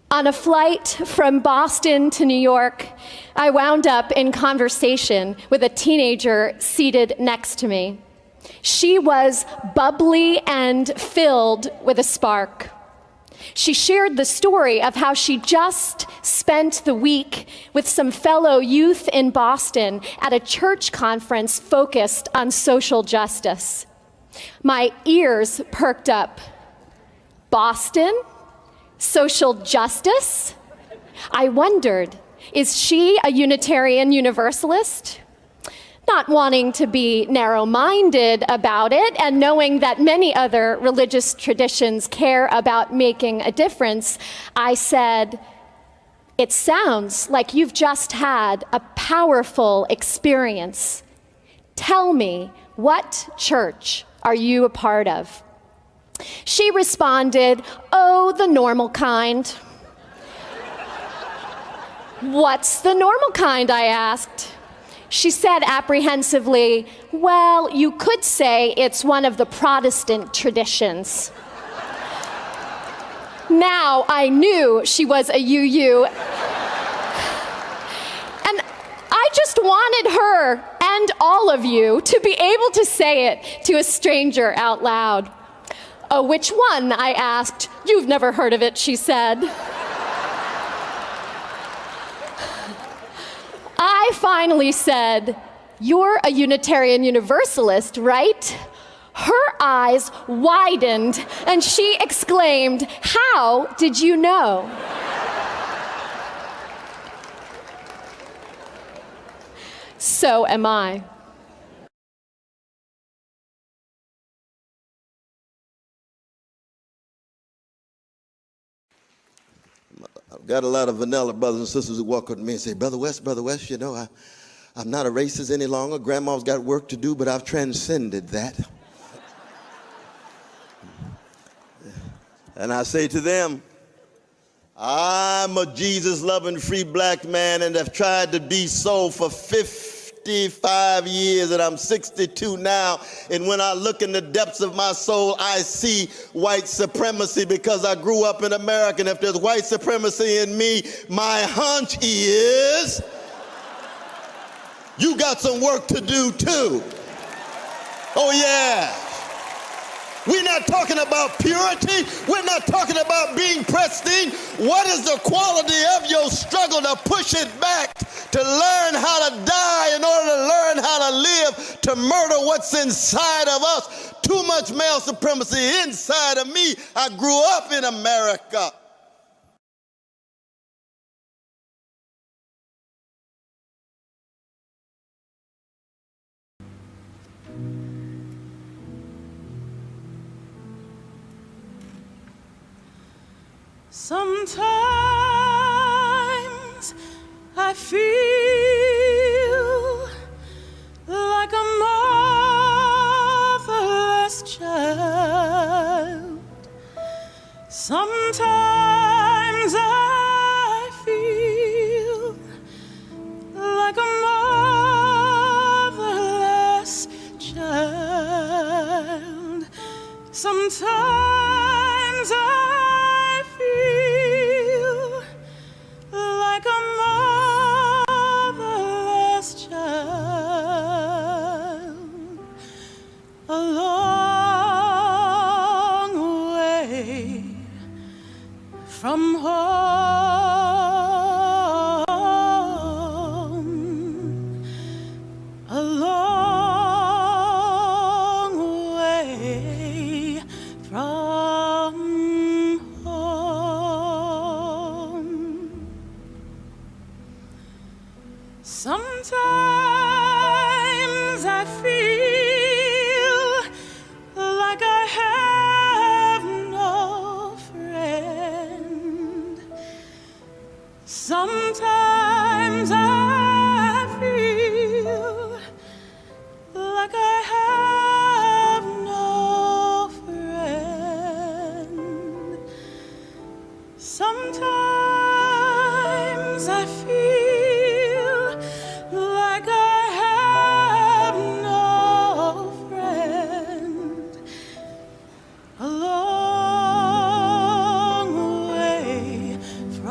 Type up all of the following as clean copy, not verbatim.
On a flight from Boston to New York, I wound up in conversation with a teenager seated next to me. She was bubbly and filled with a spark. She shared the story of how she just spent the week with some fellow youth in Boston at a church conference focused on social justice. My ears perked up. Boston? Social justice? I wondered, is she a Unitarian Universalist? Not wanting to be narrow-minded about it and knowing that many other religious traditions care about making a difference, I said, "It sounds like you've just had a powerful experience. Tell me, what church are you a part of?" She responded, "Oh, the normal kind." "What's the normal kind?" I asked. She said apprehensively, "Well, you could say it's one of the Protestant traditions." Now I knew she was a UU. And I just wanted her and all of you to be able to say it to a stranger out loud. "Oh, which one?" I asked. "You've never heard of it," she said. I finally said, "You're a Unitarian Universalist, right?" Her eyes widened and she exclaimed, "How did you know?" So am I. I've got a lot of vanilla brothers and sisters who walk up to me and say, Brother West, you know, I'm not a racist any longer. Grandma's got work to do, but I've transcended that." And I say to them, I'm a Jesus-loving free black man and have tried to be so for 55 years, and I'm 62 now. And when I look in the depths of my soul, I see white supremacy because I grew up in America. And if there's white supremacy in me, my hunch is you got some work to do too. Oh yeah. We're not talking about purity. We're not talking about being pristine. What is the quality of your struggle to push it back, to learn how to die in order to learn how to live, to murder what's inside of us? Too much male supremacy inside of me. I grew up in America. Sometimes I feel like a motherless child. Sometimes I feel like a motherless child. Sometimes I feel like a motherless child, a long way from home, a long way from home. Sometimes I feel like I have no friend. Sometimes I feel like I have no friend. Sometimes I feel like I have no friend. A long way from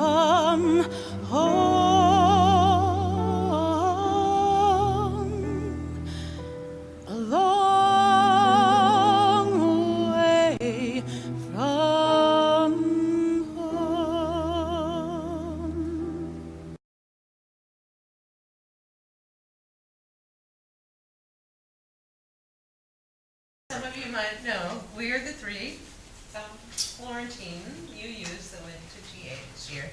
some of you might know, we are the three Florentine UUs that went to GA this year.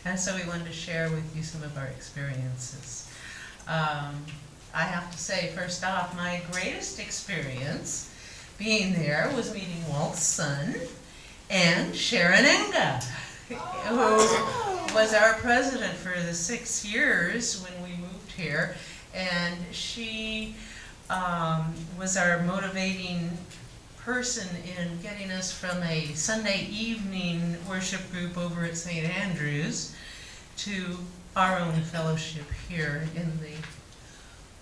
And so we wanted to share with you some of our experiences. I have to say, first off, my greatest experience being there was meeting Walt's son and Sharon Enga, who was our president for the 6 years when we moved here. And she was our motivating person in getting us from a Sunday evening worship group over at St. Andrews to our own fellowship here in the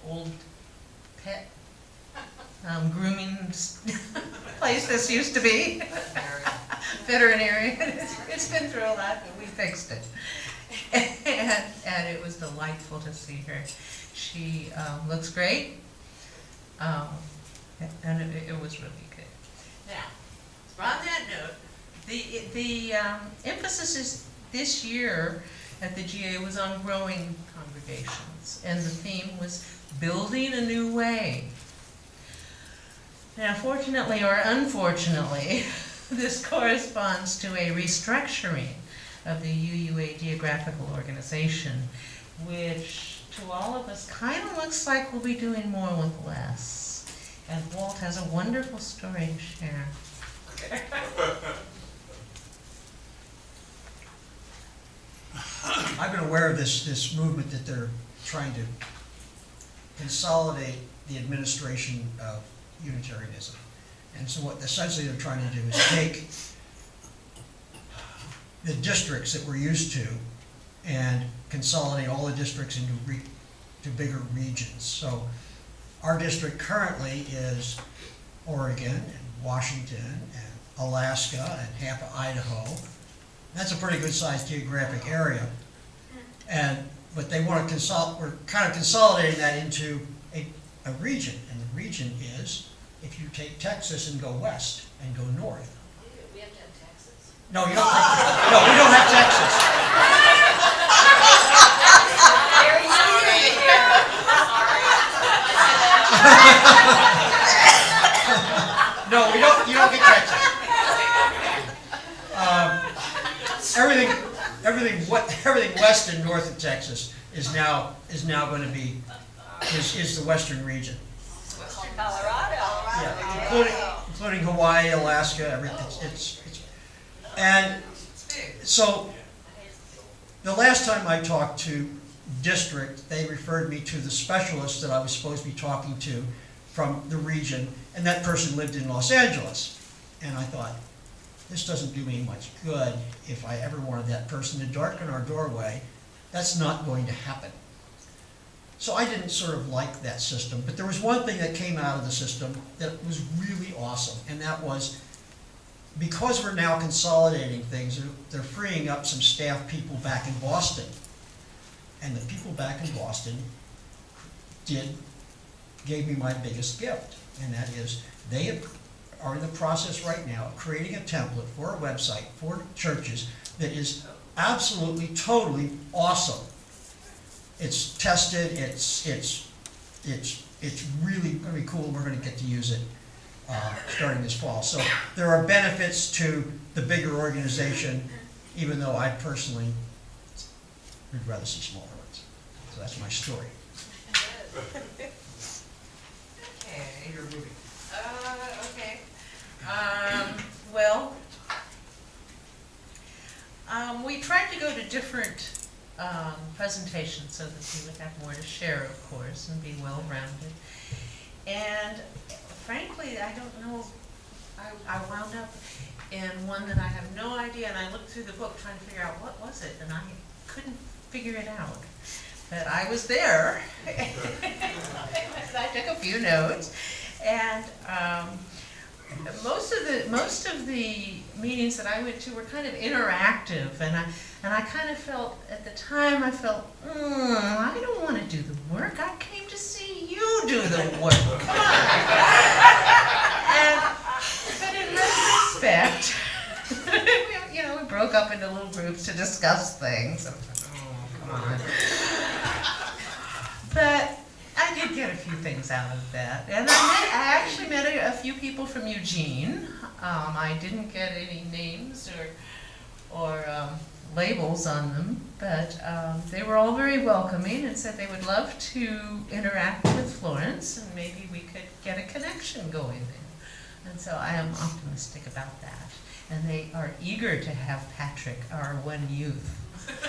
old pet grooming place this used to be. Veterinarian. It's been through a lot, but we fixed it. And it was delightful to see her. She looks great, and it was really good. Now, on that note, the emphasis is this year at the GA was on growing congregations, and the theme was building a new way. Now, fortunately or unfortunately, this corresponds to a restructuring of the UUA geographical organization, which to all of us kind of looks like we'll be doing more with less. And Walt has a wonderful story to share. I've been aware of this movement that they're trying to consolidate the administration of Unitarianism. And so what essentially they're trying to do is take the districts that we're used to and consolidate all the districts into bigger regions. So our district currently is Oregon and Washington and Alaska and half of Idaho. That's a pretty good sized geographic area. But they want to we're kind of consolidating that into a region. And the region is, if you take Texas and go west and go north. We have to have Texas. No, you don't take, no, we don't have Texas. No, you don't get Texas. Everything west and north of Texas is now going to be is the western region. Colorado. Yeah, including Hawaii, Alaska, everything. And so the last time I talked to district, they referred me to the specialist that I was supposed to be talking to from the region, and that person lived in Los Angeles. And I thought, this doesn't do me much good if I ever wanted that person to darken our doorway. That's not going to happen. So I didn't sort of like that system, but there was one thing that came out of the system that was really awesome, and that was, because we're now consolidating things, they're freeing up some staff people back in Boston. And the people back in Boston gave me my biggest gift, and that is they are in the process right now of creating a template for a website for churches that is absolutely, totally awesome. It's tested, it's really going to be cool, and we're going to get to use it starting this fall. So there are benefits to the bigger organization, even though I personally would rather see smaller ones. So that's my story. Okay. You're moving. Okay. We tried to go to different presentations so that we would have more to share, of course, and be well-rounded. And frankly, I don't know, I wound up in one that I have no idea, and I looked through the book trying to figure out what was it, and I couldn't figure it out. But I was there, and I took a few notes, and most of the meetings that I went to were kind of interactive, and I kind of felt, at the time, I don't want to do the work. I came to see you do the work. Come on. But in retrospect, we broke up into little groups to discuss things. Oh, come on. But I did get get a few things out of that. And I actually met a few people from Eugene. I didn't get any names or labels on them, but they were all very welcoming and said they would love to interact with Florence and maybe we could get a connection going there. And so I am optimistic about that. And they are eager to have Patrick, our one youth,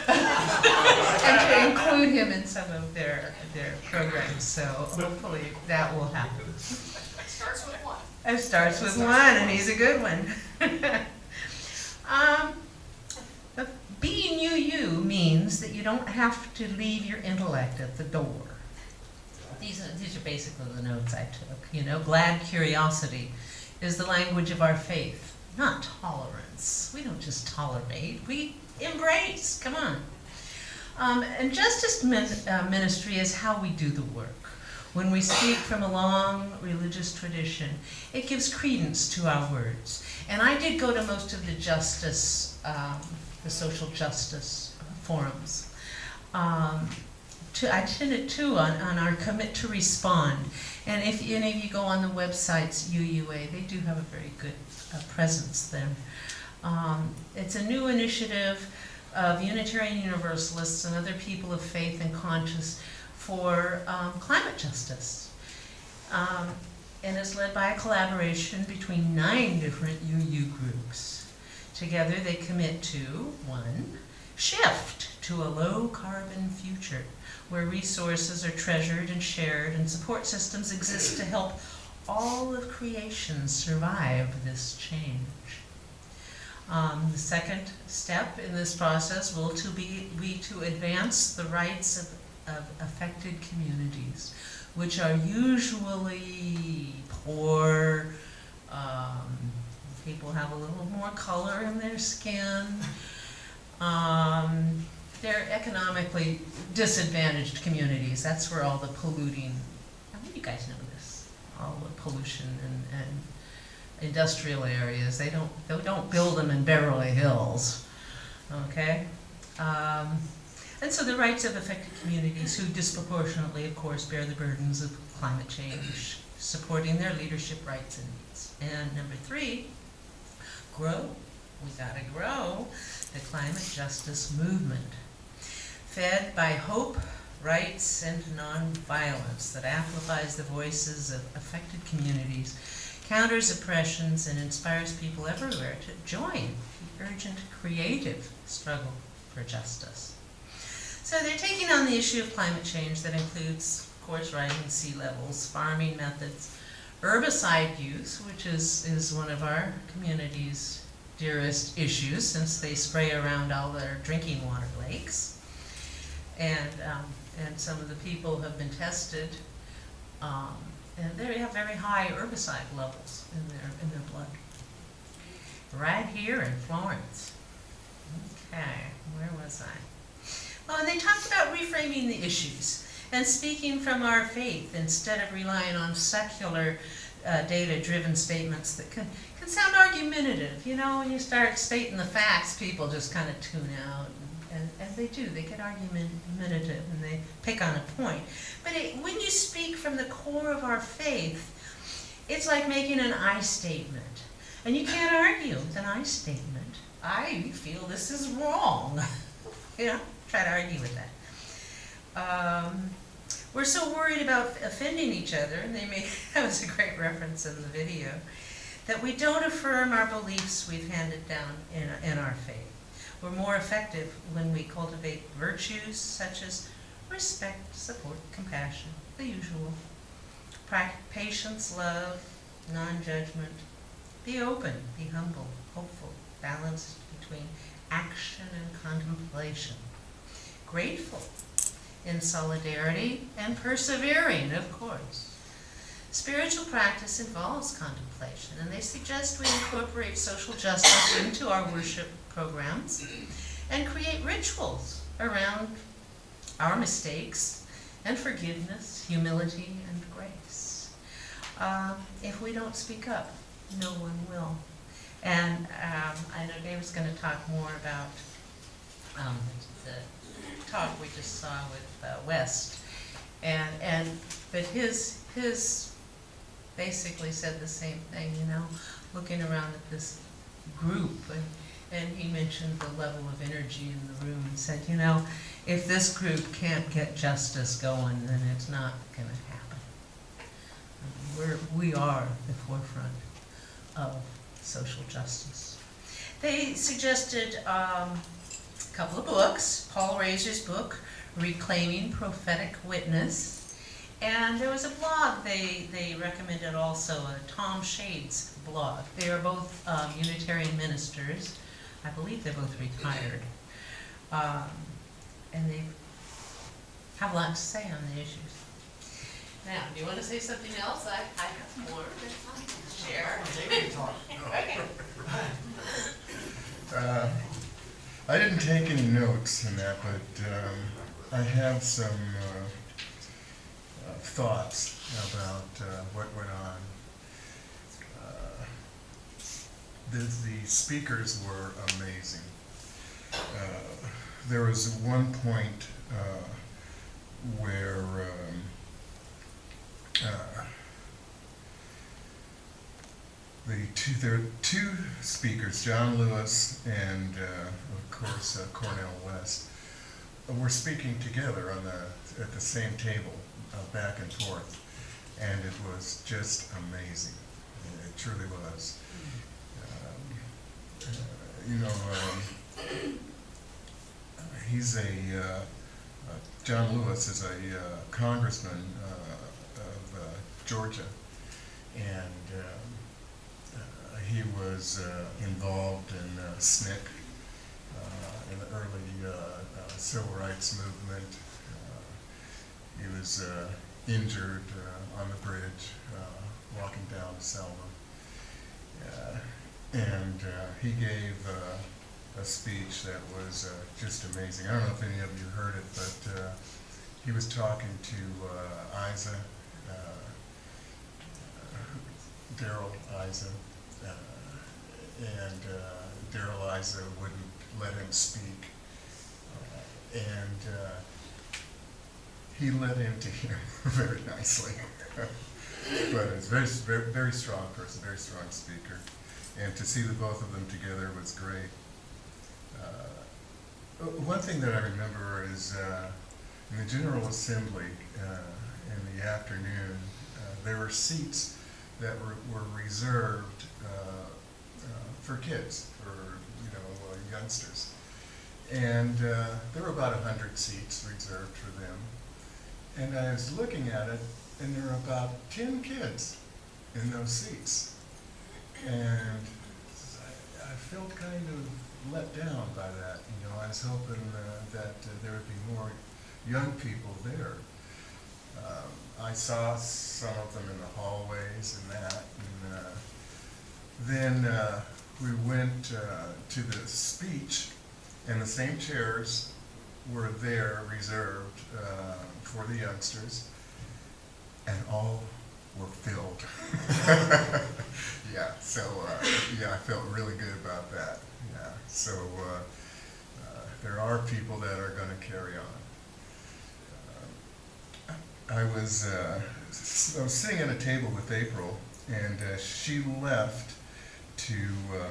and to include him in some of their programs. So hopefully that will happen. It starts with one. It starts with one, and he's a good one. Being you means that you don't have to leave your intellect at the door. These are basically the notes I took. You know, glad curiosity is the language of our faith, not tolerance. We don't just tolerate, we embrace. Come on. And justice ministry is how we do the work. When we speak from a long religious tradition, it gives credence to our words. And I did go to most of the justice, the social justice forums. I attended two on our Commit to Respond. And if any of you go on the websites, UUA, they do have a very good presence there. It's a new initiative of Unitarian Universalists and other people of faith and conscience for climate justice. And it's led by a collaboration between 9 different UU groups. Together they commit to, 1, shift to a low-carbon future where resources are treasured and shared and support systems exist to help all of creation survive this change. The second step in this process will be to advance the rights of affected communities, which are usually poor, people have a little more color in their skin, they're economically disadvantaged communities. That's where all the polluting, I mean, you guys know this, all the pollution and industrial areas, they don't build them in Beverly Hills, okay? And so the rights of affected communities who disproportionately, of course, bear the burdens of climate change, supporting their leadership rights and needs. And number 3, grow. We gotta grow the climate justice movement, fed by hope, rights, and nonviolence that amplifies the voices of affected communities, counters oppressions, and inspires people everywhere to join the urgent creative struggle for justice. So they're taking on the issue of climate change that includes, of course, rising sea levels, farming methods, herbicide use, which is one of our community's dearest issues since they spray around all their drinking water lakes. And some of the people have been tested, and they have very high herbicide levels in their blood. Right here in Florence. Okay, where was I? Oh, and they talked about reframing the issues and speaking from our faith instead of relying on secular data-driven statements that can sound argumentative. You know, when you start stating the facts, people just kind of tune out. And they do, they get argumentative and they pick on a point. But when you speak from the core of our faith, it's like making an I statement. And you can't argue with an I statement. I feel this is wrong. You know, try to argue with that. We're so worried about offending each other, and that was a great reference in the video, that we don't affirm our beliefs we've handed down in our faith. We're more effective when we cultivate virtues such as respect, support, compassion, the usual. Patience, love, non-judgment. Be open, be humble, hopeful, balanced between action and contemplation. Grateful in solidarity and persevering, of course. Spiritual practice involves contemplation, and they suggest we incorporate social justice into our worship programs and create rituals around our mistakes and forgiveness, humility, and grace. If we don't speak up, no one will. And I know David's going to talk more about the talk we just saw with West But his basically said the same thing, you know, looking around at this group, and he mentioned the level of energy in the room and said, you know, if this group can't get justice going, then it's not going to happen. We are the forefront of social justice. They suggested a couple of books, Paul Razor's book, Reclaiming Prophetic Witness, and there was a blog they recommended also, Tom Shade's blog. They are both Unitarian ministers. I believe they're both retired. And they have a lot to say on the issues. Now, do you want to say something else? I have more. Share. Okay. I didn't take any notes in that, but I have some thoughts about what went on. The speakers were amazing. There was one point where there were two speakers, John Lewis and of course Cornel West, were speaking together at the same table, back and forth, and it was just amazing. It truly was. He's John Lewis is a congressman of Georgia, and he was involved in SNCC in the early civil rights movement. He was injured on the bridge walking down to Selma. And he gave a speech that was just amazing. I don't know if any of you heard it, but he was talking to Isa, Daryl Isa, and Daryl Isa wouldn't let him speak. And he let into him very nicely. But it's very, very, very strong person, very strong speaker. And to see the both of them together was great. One thing that I remember is in the General Assembly in the afternoon, there were seats that were reserved for kids, for youngsters. And there were about 100 seats reserved for them. And I was looking at it, and there were about 10 kids in those seats. And I felt kind of let down by that. I was hoping that there would be more young people there. I saw some of them in the hallways and that. And then we went to the speech, and the same chairs were there reserved for the youngsters, and all were filled. Yeah, so I felt really good about that. Yeah, so there are people that are going to carry on. I was sitting at a table with April, and she left to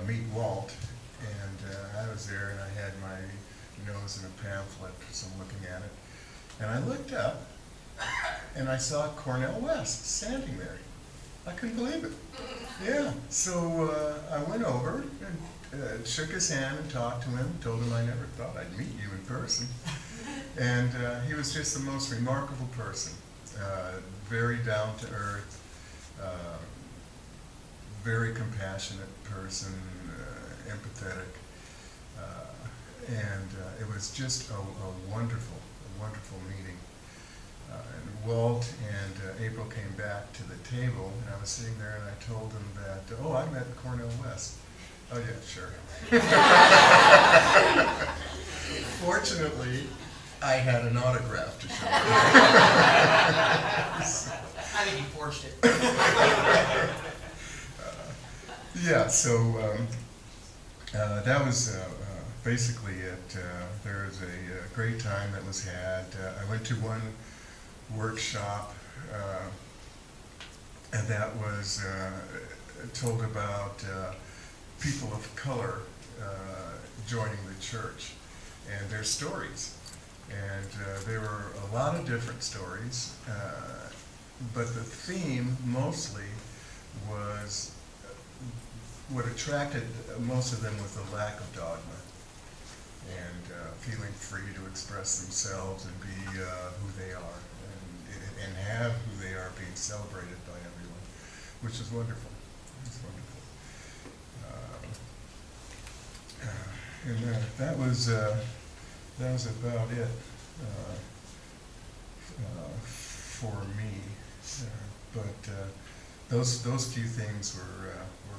meet Walt, and I was there, and I had my nose in a pamphlet, so I'm looking at it, and I looked up, and I saw Cornel West standing there. I couldn't believe it. Yeah, so I went over and shook his hand and talked to him, told him I never thought I'd meet you in person. And he was just the most remarkable person, very down to earth, very compassionate person, empathetic, and it was just a wonderful meeting. And Walt and April came back to the table, and I was sitting there, and I told them that, I met Cornel West. Oh yeah, sure. Fortunately, I had an autograph to show. I think he forged it. Yeah, so that was basically it. There was a great time that was had. I went to one workshop, and that was told about people of color joining the church and their stories. And there were a lot of different stories, but the theme mostly was what attracted most of them was the lack of dogma and feeling free to express themselves and be who they are and have who they are being celebrated by everyone, which is wonderful. It's wonderful. And that was about it for me. But those few things were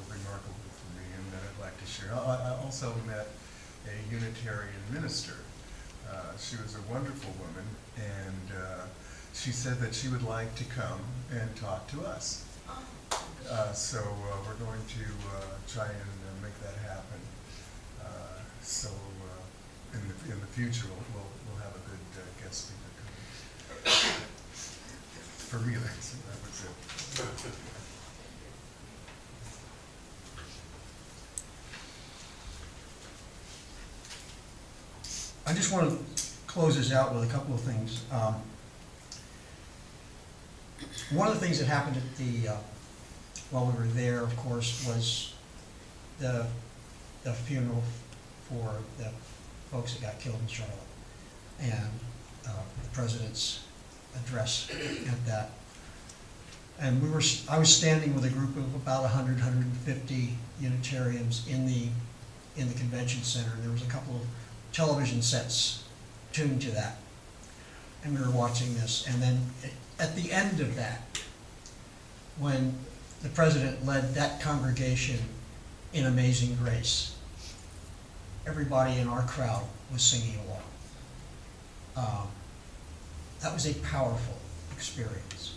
remarkable for me, and that I'd like to share. I also met a Unitarian minister. She was a wonderful woman, and she said that she would like to come and talk to us. So we're going to try and make that happen. So in the future, we'll have a good guest speaker coming. For me, that was it. I just want to close this out with a couple of things. One of the things that happened at the while we were there, of course, was the funeral for the folks that got killed in Charlotte, and the president's address at that. And I was standing with a group of about 100, 150 Unitarians in the convention center. There was a couple of television sets tuned to that, and we were watching this. And then at the end of that, when the president led that congregation in Amazing Grace, everybody in our crowd was singing along. That was a powerful experience.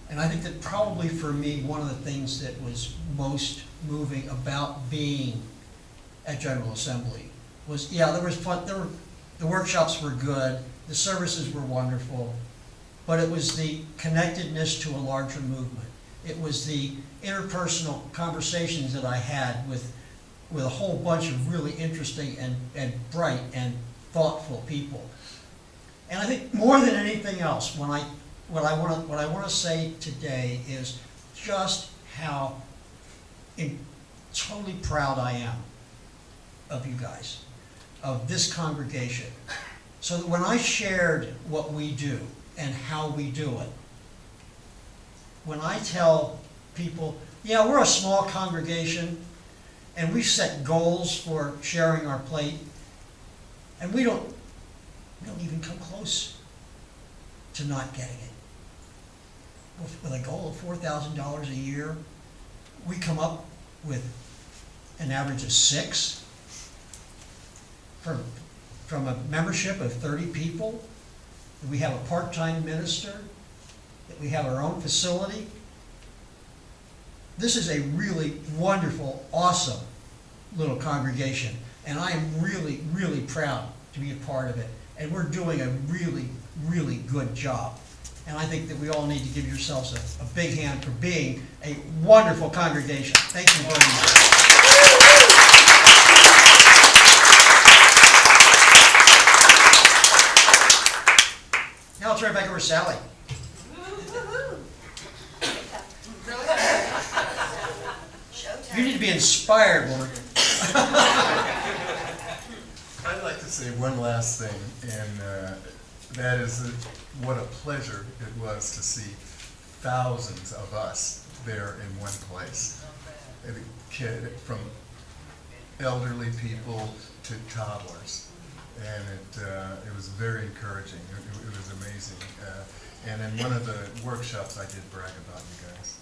And I think that probably for me, one of the things that was most moving about being at General Assembly was, yeah, there was fun, the workshops were good, the services were wonderful, but it was the connectedness to a larger movement. It was the interpersonal conversations that I had with a whole bunch of really interesting and bright and thoughtful people. And I think more than anything else, what I want to say today is just how totally proud I am of you guys, of this congregation. So that when I shared what we do and how we do it, when I tell people, yeah, we're a small congregation and we set goals for sharing our plate, and we don't even come close to not getting it. With a goal of $4,000 a year, we come up with an average of 6 from a membership of 30 people. We have a part-time minister, that we have our own facility. This is a really wonderful, awesome little congregation, and I am really, really proud to be a part of it. And we're doing a really, really good job. And I think that we all need to give yourselves a big hand for being a wonderful congregation. Thank you very much. Now I'll turn it back over to Sally. You need to be inspired, Lord. I'd like to say one last thing, and that is what a pleasure it was to see thousands of us there in one place. From elderly people to toddlers, and it was very encouraging. It was amazing. And in one of the workshops, I did brag about you guys.